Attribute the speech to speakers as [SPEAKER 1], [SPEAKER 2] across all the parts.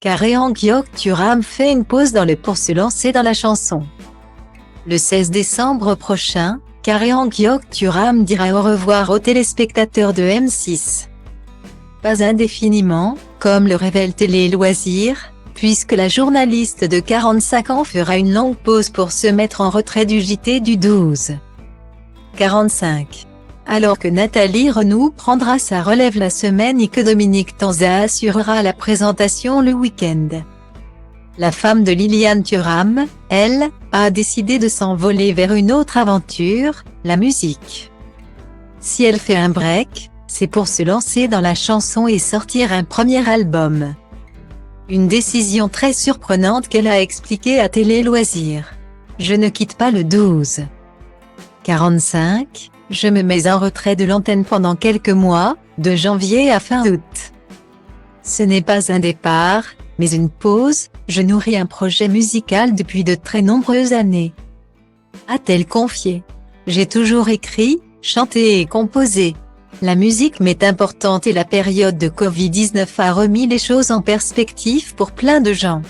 [SPEAKER 1] Kareang Yeok-Turam fait une pause dans le pour se lancer dans la chanson. Le 16 décembre prochain, Kareang Yeok-Turam dira au revoir aux téléspectateurs de M6. Pas indéfiniment, comme le révèle Télé Loisirs, puisque la journaliste de 45 ans fera une longue pause pour se mettre en retrait du JT du 12-45. Alors que Nathalie Renou prendra sa relève la semaine et que Dominique Tanza assurera la présentation le week-end. La femme de Liliane Thuram, elle, a décidé de s'envoler vers une autre aventure, la musique. Si elle fait un break, c'est pour se lancer dans la chanson et sortir un premier album. Une décision très surprenante qu'elle a expliquée à Télé Loisirs. Je ne quitte pas le 12-45, je me mets en retrait de l'antenne pendant quelques mois, de janvier à fin août. Ce n'est pas un départ, mais une pause, je nourris un projet musical depuis de très nombreuses années. A-t-elle confié. J'ai toujours écrit, chanté et composé. La musique m'est importante et la période de Covid-19 a remis les choses en perspective pour plein de gens.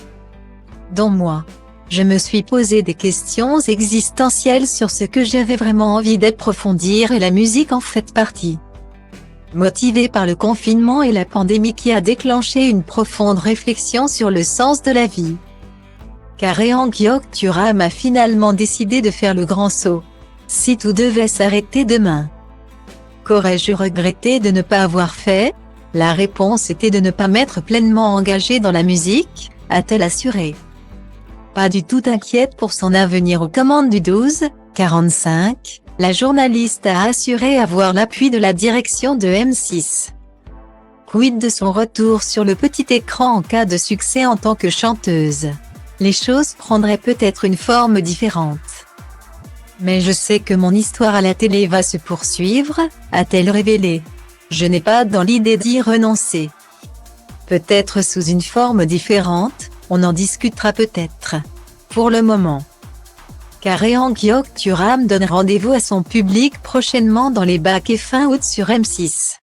[SPEAKER 1] Dont moi. Je me suis posé des questions existentielles sur ce que j'avais vraiment envie d'approfondir et la musique en fait partie. Motivé par le confinement et la pandémie qui a déclenché une profonde réflexion sur le sens de la vie. Kareang Yeok-Turam a finalement décidé de faire le grand saut. Si tout devait s'arrêter demain. Qu'aurais-je regretté de ne pas avoir fait? La réponse était de ne pas m'être pleinement engagée dans la musique, a-t-elle assuré. Pas du tout inquiète pour son avenir aux commandes du 12-45, la journaliste a assuré avoir l'appui de la direction de M6. Quid de son retour sur le petit écran en cas de succès en tant que chanteuse? Les choses prendraient peut-être une forme différente. Mais je sais que mon histoire à la télé va se poursuivre, a-t-elle révélé. Je n'ai pas dans l'idée d'y renoncer. Peut-être sous une forme différente, on en discutera peut-être. Pour le moment. Kareang Yeok-Turam donne rendez-vous à son public prochainement dans les bacs et fin août sur M6.